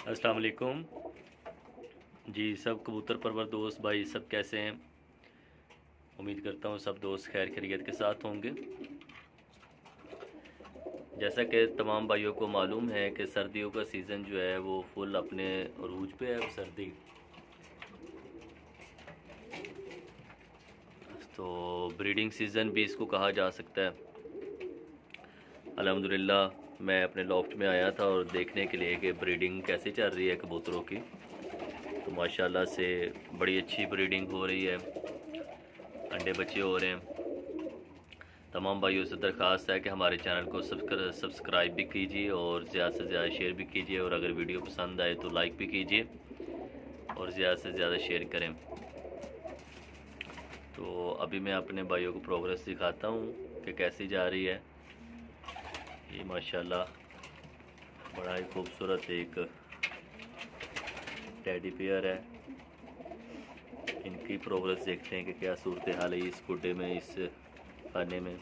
अस्सलाम वालेकुम जी। सब कबूतर परवर दोस्त भाई सब कैसे हैं? उम्मीद करता हूँ सब दोस्त खैर खैरियत के साथ होंगे। जैसा कि तमाम भाइयों को मालूम है कि सर्दियों का सीज़न जो है वो फुल अपने अरूज पे है। सर्दी तो ब्रीडिंग सीज़न भी इसको कहा जा सकता है। अल्हम्दुलिल्लाह मैं अपने लॉफ्ट में आया था और देखने के लिए कि ब्रीडिंग कैसे चल रही है कबूतरों की। तो माशाल्लाह से बड़ी अच्छी ब्रीडिंग हो रही है, अंडे बच्चे हो रहे हैं। तमाम भाइयों से दरख्वास्त है कि हमारे चैनल को सब्सक्राइब भी कीजिए और ज़्यादा से ज़्यादा शेयर भी कीजिए, और अगर वीडियो पसंद आए तो लाइक भी कीजिए और ज़्यादा से ज़्यादा शेयर करें। तो अभी मैं अपने भाइयों को प्रोग्रेस दिखाता हूँ कि कैसी जा रही है। ये माशाल्लाह बड़ा ही खूबसूरत एक टेडी पेयर है। इनकी प्रोग्रेस देखते हैं कि क्या सूरत हाल है इस गुड्डे में, इस खाने में।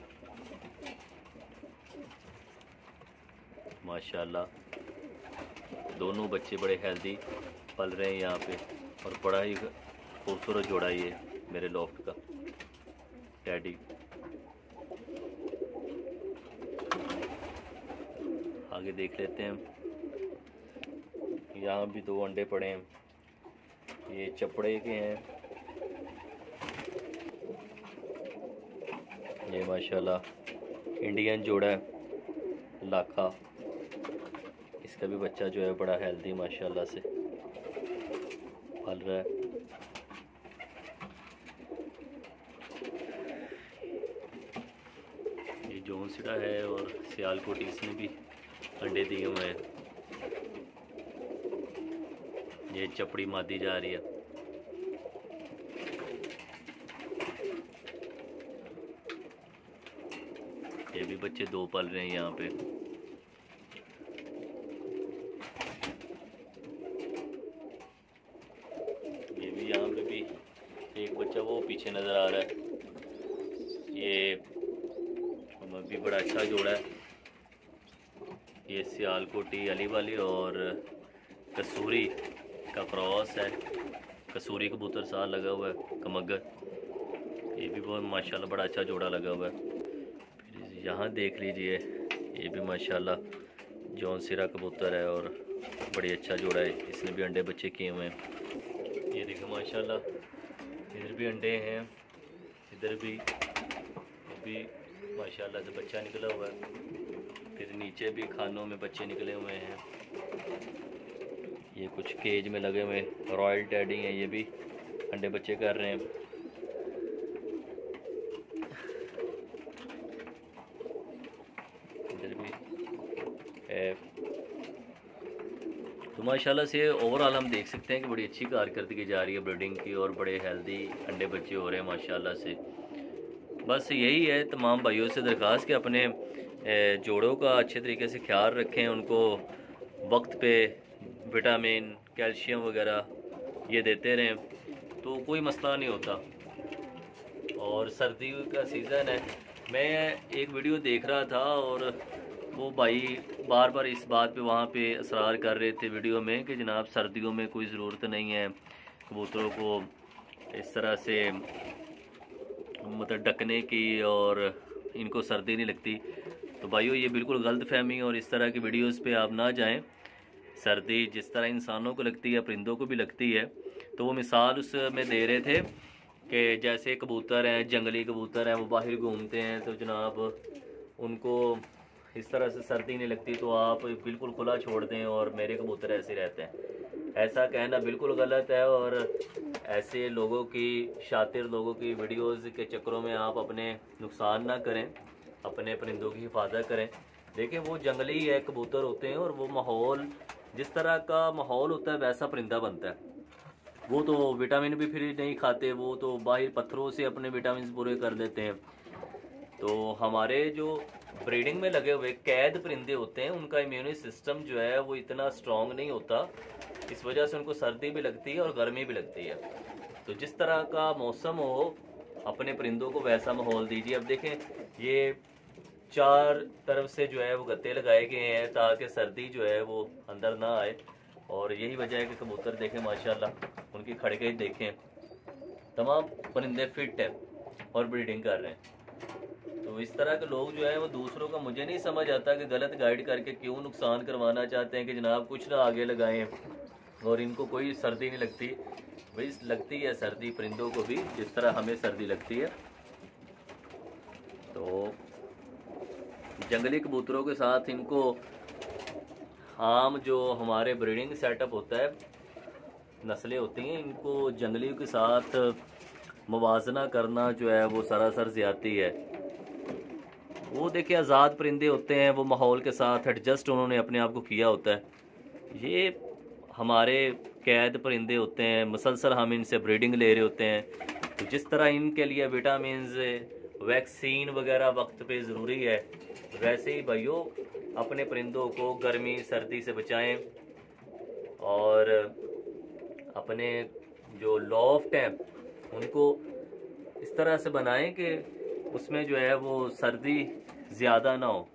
माशाल्लाह दोनों बच्चे बड़े हेल्दी पल रहे हैं यहाँ पे, और बड़ा ही खूबसूरत जोड़ा ये मेरे लॉफ्ट का टेडी। आगे देख लेते हैं। यहाँ भी 2 अंडे पड़े हैं, ये चपड़े के हैं। ये माशाल्लाह इंडियन जोड़ा है लाखा। इसका भी बच्चा जो है बड़ा हेल्दी माशाल्लाह से पल रहा है। ये जौनसिड़ा है और सियालकोटी, इसने भी अंडे दिए हुए हैं। ये चपड़ी मादी जा रही है। ये भी बच्चे 2 पल रहे हैं यहाँ पे। ये भी यहाँ पे भी एक बच्चा वो पीछे नज़र आ रहा है। ये भी बड़ा अच्छा जोड़ा है। ये सियालकोटी अली वाली और कसूरी का क्रॉस है। कसूरी कबूतर साथ लगा हुआ है कमगर। ये भी बहुत माशाल्लाह बड़ा अच्छा जोड़ा लगा हुआ है। फिर यहाँ देख लीजिए, ये भी माशाल्लाह जौनसिरा कबूतर है और बड़ी अच्छा जोड़ा है। इसने भी अंडे बच्चे किए हुए हैं। ये देखो माशाल्लाह इधर भी अंडे हैं, इधर भी माशाल्लाह से बच्चा निकला हुआ है। फिर नीचे भी खानों में बच्चे निकले हुए हैं। ये कुछ केज में लगे हुए रॉयल टेडी हैं, ये भी अंडे बच्चे कर रहे हैं। इधर भी है। तो माशाल्लाह से ओवरऑल हम देख सकते हैं कि बड़ी अच्छी कारकर्दगी जा रही है ब्रीडिंग की, और बड़े हेल्दी अंडे बच्चे हो रहे हैं माशाल्लाह से। बस यही है तमाम भाइयों से दरख्वास्त कि अपने जोड़ों का अच्छे तरीके से ख्याल रखें, उनको वक्त पे विटामिन कैल्शियम वगैरह ये देते रहें तो कोई मसला नहीं होता। और सर्दी का सीज़न है। मैं एक वीडियो देख रहा था और वो भाई बार बार इस बात पे वहाँ पे असरार कर रहे थे वीडियो में कि जनाब सर्दियों में कोई ज़रूरत नहीं है कबूतरों को इस तरह से मतलब ढकने की, और इनको सर्दी नहीं लगती। तो भाइयों ये बिल्कुल गलत फहमी, और इस तरह की वीडियोस पे आप ना जाएं। सर्दी जिस तरह इंसानों को लगती है परिंदों को भी लगती है। तो वो मिसाल उसमें दे रहे थे कि जैसे कबूतर हैं, जंगली कबूतर हैं, वो बाहर घूमते हैं तो जनाब उनको इस तरह से सर्दी नहीं लगती, तो आप बिल्कुल खुला छोड़ दें और मेरे कबूतर ऐसे रहते हैं। ऐसा कहना बिल्कुल गलत है, और ऐसे लोगों की, शातिर लोगों की वीडियोस के चक्करों में आप अपने नुकसान ना करें, अपने परिंदों की हिफाजत करें। देखिए वो जंगली है कबूतर होते हैं, और वो माहौल जिस तरह का माहौल होता है वैसा परिंदा बनता है। वो तो विटामिन भी फ्री नहीं खाते, वो तो बाहर पत्थरों से अपने विटामिन पूरे कर लेते हैं। तो हमारे जो ब्रीडिंग में लगे हुए कैद परिंदे होते हैं उनका इम्यून सिस्टम जो है वो इतना स्ट्रॉन्ग नहीं होता, इस वजह से उनको सर्दी भी लगती है और गर्मी भी लगती है। तो जिस तरह का मौसम हो अपने परिंदों को वैसा माहौल दीजिए। अब देखें ये 4 तरफ से जो है वो गत्ते लगाए गए हैं ताकि सर्दी जो है वो अंदर ना आए। और यही वजह है कि कबूतर देखें माशाल्लाह, उनकी खड़के देखें, तमाम परिंदे फिट है और ब्रीडिंग कर रहे हैं। तो इस तरह के लोग जो है वो दूसरों का, मुझे नहीं समझ आता कि गलत गाइड करके क्यों नुकसान करवाना चाहते हैं कि जनाब कुछ ना आगे लगाएं और इनको कोई सर्दी नहीं लगती। भाई लगती है सर्दी परिंदों को भी, जिस तरह हमें सर्दी लगती है। तो जंगली कबूतरों के साथ इनको आम जो हमारे ब्रीडिंग सेटअप होता है, नस्लें होती हैं, इनको जंगलियों के साथ मुवाजना करना जो है वो सरासर ज़्यादती है। वो देखिए आज़ाद परिंदे होते हैं, वो माहौल के साथ एडजस्ट उन्होंने अपने आप को किया होता है। ये हमारे कैद परिंदे होते हैं, मुसलसल हम इनसे ब्रीडिंग ले रहे होते हैं। तो जिस तरह इनके लिए विटामिन्स, वैक्सीन वगैरह वक्त पे ज़रूरी है, वैसे ही भाइयों अपने परिंदों को गर्मी सर्दी से बचाएं और अपने जो लॉफ्ट हैं उनको इस तरह से बनाएं कि उसमें जो है वो सर्दी ज़्यादा ना हो।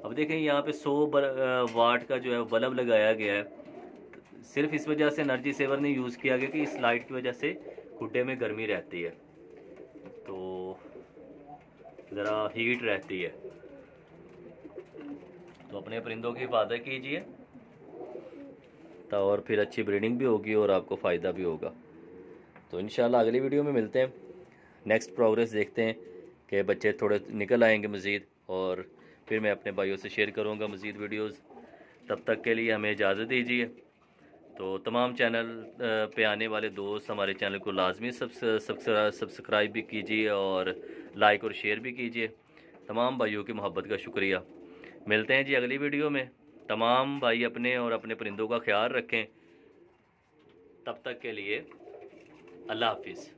अब देखें यहाँ पे 100 वाट का जो है बल्ब लगाया गया है, सिर्फ इस वजह से एनर्जी सेवर नहीं यूज़ किया गया कि इस लाइट की वजह से गुड्डे में गर्मी रहती है, तो ज़रा हीट रहती है। तो अपने परिंदों की हिफाजत कीजिए, तो और फिर अच्छी ब्रीडिंग भी होगी और आपको फ़ायदा भी होगा। तो इंशाल्लाह अगली वीडियो में मिलते हैं, नेक्स्ट प्रोग्रेस देखते हैं कि बच्चे थोड़े निकल आएंगे मज़ीद, और फिर मैं अपने भाइयों से शेयर करूँगा मज़ीद वीडियोज़। तब तक के लिए हमें इजाज़त दीजिए। तो तमाम चैनल पे आने वाले दोस्त हमारे चैनल को लाजमी सब्सक्राइब भी कीजिए और लाइक और शेयर भी कीजिए। तमाम भाइयों की मोहब्बत का शुक्रिया। मिलते हैं जी अगली वीडियो में। तमाम भाई अपने और अपने परिंदों का ख्याल रखें। तब तक के लिए अल्लाह हाफिज़।